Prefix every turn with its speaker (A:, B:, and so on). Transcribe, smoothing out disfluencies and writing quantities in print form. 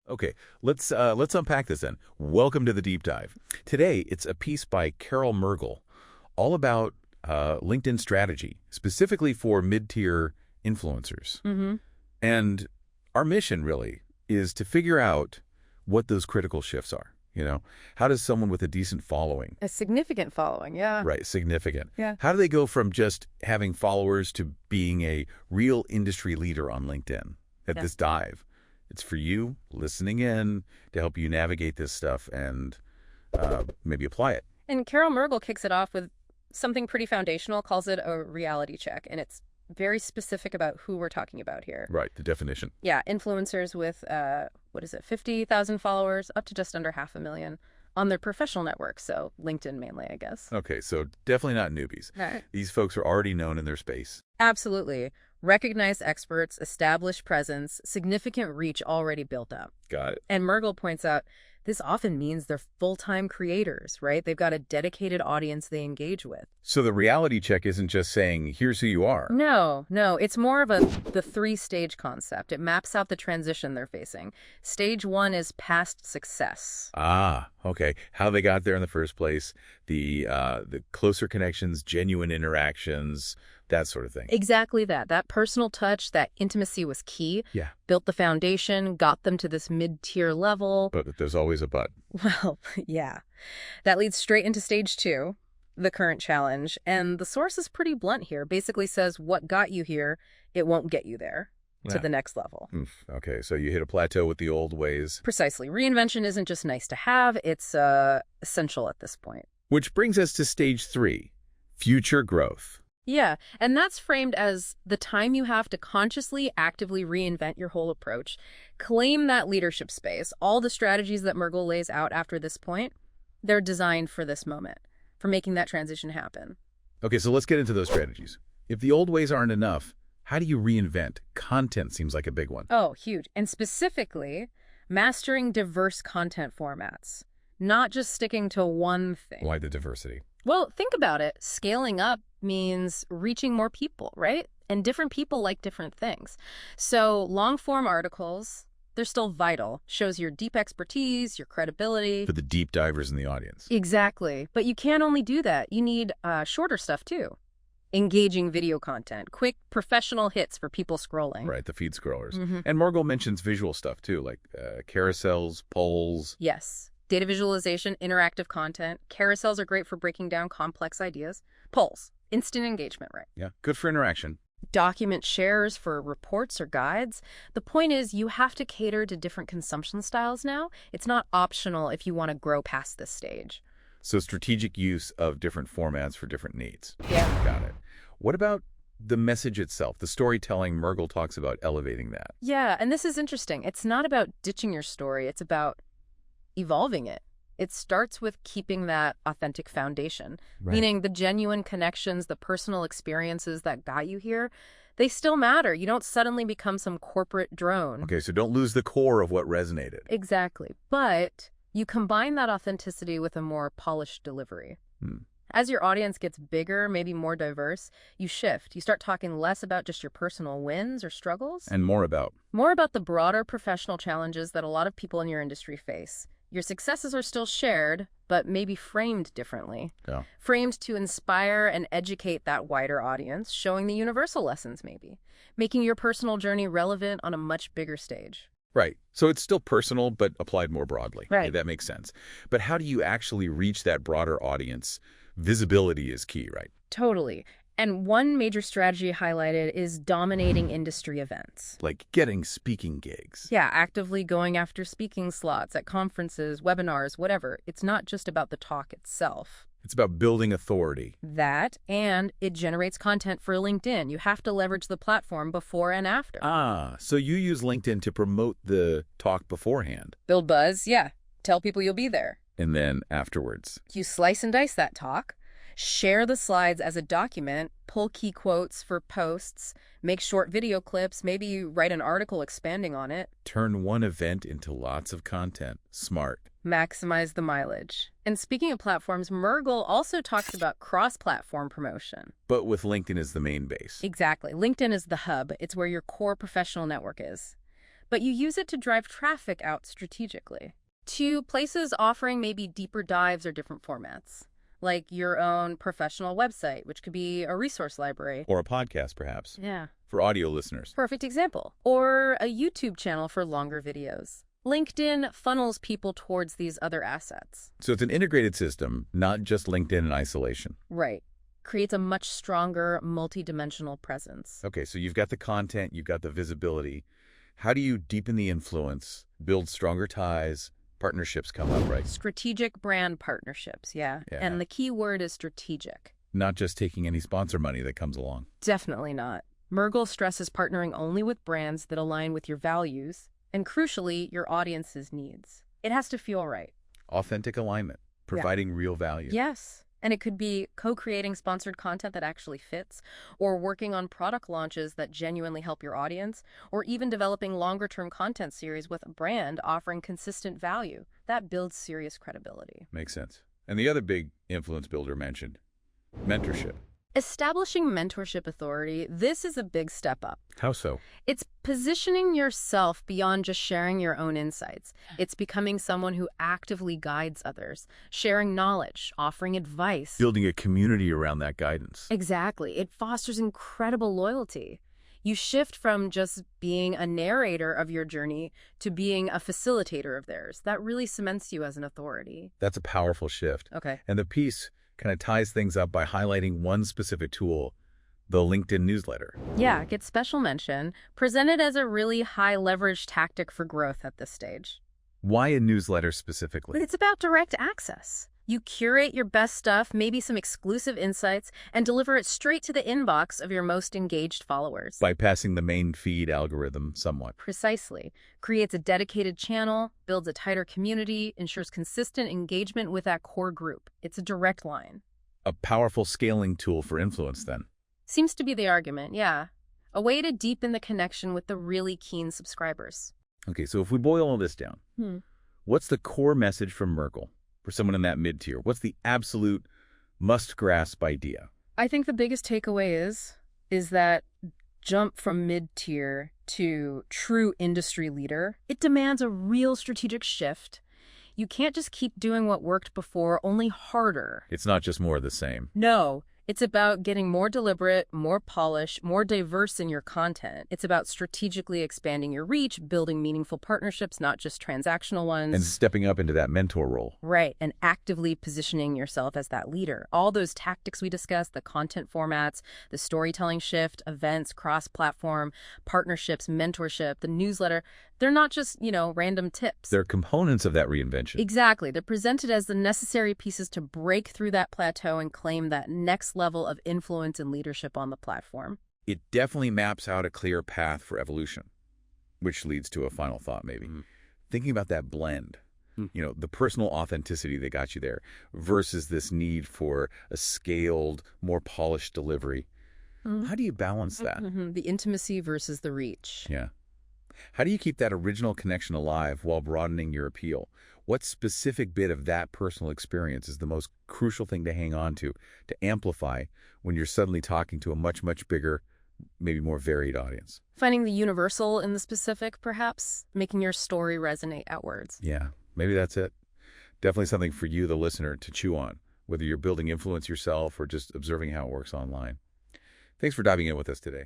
A: Okay, let's unpack this then. Welcome to the deep dive. Today, it's a piece by Carol Mergel, all about LinkedIn strategy, specifically for mid-tier influencers. And our mission really is to figure out what those critical shifts are. How does someone with a decent following,
B: A significant following, yeah.
A: right, significant,
B: Yeah.
A: how do they go from just having followers to being a real industry leader on LinkedIn? At
B: Yeah.
A: this dive, it's for you listening in to help you navigate this stuff and maybe apply it.
B: And Carol Mergel kicks it off with something pretty foundational, calls it a reality check. And it's very specific about who we're talking about here.
A: Right, the definition.
B: Yeah, influencers with, 50,000 followers, up to just under 500,000 on their professional network. So LinkedIn mainly, I guess.
A: Okay, so definitely not newbies.
B: Right.
A: These folks are already known in their space.
B: Absolutely. Recognized experts, established presence, significant reach already built up.
A: Got it.
B: And Mergel points out this often means they're full-time creators, right? They've got a dedicated audience they engage with.
A: So the reality check isn't just saying, here's who you are.
B: No, it's more of the three-stage concept. It maps out the transition they're facing. Stage one is past success.
A: Ah, okay. How they got there in the first place, the closer connections, genuine interactions, that sort of thing.
B: Exactly that. That personal touch, that intimacy was key.
A: Yeah.
B: Built the foundation, got them to this mid-tier level.
A: But there's always a but.
B: Well, yeah. That leads straight into stage two, the current challenge. And the source is pretty blunt here. Basically says what got you here, it won't get you there to
A: Yeah.
B: the next level.
A: Okay, so you hit a plateau with the old ways.
B: Precisely. Reinvention isn't just nice to have, it's essential at this point.
A: Which brings us to stage 3, future growth.
B: Yeah, and that's framed as the time you have to consciously, actively reinvent your whole approach, claim that leadership space. All the strategies that Mergel lays out after this point, they're designed for this moment, for making that transition happen.
A: Okay, so let's get into those strategies. If the old ways aren't enough, how do you reinvent? Content seems like a big one.
B: Oh, huge. And specifically, mastering diverse content formats, not just sticking to one thing.
A: Why the diversity?
B: Well, think about it. Scaling up means reaching more people, right? And different people like different things. So long-form articles, they're still vital. Shows your deep expertise, your credibility.
A: For the deep divers in the audience.
B: Exactly. But you can't only do that. You need shorter stuff, too. Engaging video content, quick professional hits for people scrolling.
A: Right, the feed scrollers.
B: Mhm.
A: And Mergel mentions visual stuff, too, like carousels, polls.
B: Yes. Data visualization, interactive content. Carousels are great for breaking down complex ideas. Polls, instant engagement, right?
A: Yeah, good for interaction.
B: Document shares for reports or guides. The point is you have to cater to different consumption styles now. It's not optional if you want to grow past this stage.
A: So strategic use of different formats for different needs.
B: Yeah.
A: Got it. What about the message itself, the storytelling? Mergel talks about elevating that.
B: Yeah, and this is interesting. It's not about ditching your story. It's about evolving it. It starts with keeping that authentic foundation, meaning the genuine connections, the personal experiences that got you here, they still matter. You don't suddenly become some corporate drone.
A: Okay, so don't lose the core of what resonated.
B: Exactly. But you combine that authenticity with a more polished delivery. As your audience gets bigger, maybe more diverse, you shift. You start talking less about just your personal wins or struggles,
A: And more about.
B: more about the broader professional challenges that a lot of people in your industry face. Your successes are still shared, but maybe framed differently.
A: Yeah.
B: Framed to inspire and educate that wider audience, showing the universal lessons maybe, making your personal journey relevant on a much bigger stage.
A: Right. So it's still personal, but applied more broadly.
B: Right.
A: Okay, that makes sense. But how do you actually reach that broader audience? Visibility is key, right?
B: Totally. And one major strategy highlighted is dominating industry events.
A: Like getting speaking gigs.
B: Yeah, actively going after speaking slots at conferences, webinars, whatever. It's not just about the talk itself.
A: It's about building authority.
B: That, and it generates content for LinkedIn. You have to leverage the platform before and after.
A: Ah, so you use LinkedIn to promote the talk beforehand.
B: Build buzz, yeah. Tell people you'll be there.
A: And then afterwards.
B: You slice and dice that talk, share the slides as a document, pull key quotes for posts, make short video clips, maybe you write an article expanding on it.
A: Turn one event into lots of content. Smart.
B: Maximize the mileage. And speaking of platforms, Mergel also talks about cross-platform promotion.
A: But with LinkedIn as the main base.
B: Exactly. LinkedIn is the hub. It's where your core professional network is. but you use it to drive traffic out strategically to places offering maybe deeper dives or different formats, like your own professional website, which could be a resource library.
A: Or a podcast, perhaps,
B: Yeah.
A: for audio listeners.
B: Perfect example. Or a YouTube channel for longer videos. LinkedIn funnels people towards these other assets.
A: So it's an integrated system, not just LinkedIn in isolation.
B: Right. Creates a much stronger, multi-dimensional presence.
A: Okay, so you've got the content, you've got the visibility. How do you deepen the influence, build stronger ties, partnerships come up, right?
B: Strategic brand partnerships, yeah.
A: Yeah.
B: And the key word is strategic.
A: Not just taking any sponsor money that comes along.
B: Definitely not. Mergel stresses partnering only with brands that align with your values and, crucially, your audience's needs. It has to feel right.
A: Authentic alignment, providing real value.
B: Yes. And it could be co-creating sponsored content that actually fits, or working on product launches that genuinely help your audience, or even developing longer-term content series with a brand offering consistent value. That builds serious credibility.
A: Makes sense. And the other big influence builder mentioned, mentorship.
B: Establishing mentorship authority, this is a big step up.
A: How so?
B: It's positioning yourself beyond just sharing your own insights. It's becoming someone who actively guides others, sharing knowledge, offering advice.
A: Building a community around that guidance.
B: Exactly. It fosters incredible loyalty. You shift from just being a narrator of your journey to being a facilitator of theirs. That really cements you as an authority.
A: That's a powerful shift.
B: Okay.
A: And the piece kind of ties things up by highlighting one specific tool, the LinkedIn newsletter.
B: Yeah, gets special mention, presented as a really high leverage tactic for growth at this stage.
A: Why a newsletter specifically?
B: It's about direct access. You curate your best stuff, maybe some exclusive insights, and deliver it straight to the inbox of your most engaged followers.
A: Bypassing the main feed algorithm somewhat.
B: Precisely. Creates a dedicated channel, builds a tighter community, ensures consistent engagement with that core group. It's a direct line.
A: A powerful scaling tool for influence, then.
B: Seems to be the argument, yeah. A way to deepen the connection with the really keen subscribers.
A: Okay, so if we boil all this down, what's the core message from Mergel for someone in that mid-tier? What's the absolute must-grasp idea?
B: I think the biggest takeaway is that jump from mid-tier to true industry leader, it demands a real strategic shift. You can't just keep doing what worked before, only harder.
A: It's not just more of the same.
B: No, it's about getting more deliberate, more polished, more diverse in your content. It's about strategically expanding your reach, building meaningful partnerships, not just transactional ones.
A: And stepping up into that mentor role.
B: Right, and actively positioning yourself as that leader. All those tactics we discussed, the content formats, the storytelling shift, events, cross-platform, partnerships, mentorship, the newsletter, they're not just, random tips.
A: They're components of that reinvention.
B: Exactly. They're presented as the necessary pieces to break through that plateau and claim that next level of influence and leadership on the platform.
A: It definitely maps out a clear path for evolution, which leads to a final thought, maybe. Thinking about that blend, the personal authenticity that got you there versus this need for a scaled, more polished delivery. How do you balance that?
B: The intimacy versus the reach.
A: Yeah. How do you keep that original connection alive while broadening your appeal? What specific bit of that personal experience is the most crucial thing to hang on to amplify when you're suddenly talking to a much, much bigger, maybe more varied audience?
B: Finding the universal in the specific, perhaps, making your story resonate outwards.
A: Yeah, maybe that's it. Definitely something for you, the listener, to chew on, whether you're building influence yourself or just observing how it works online. Thanks for diving in with us today.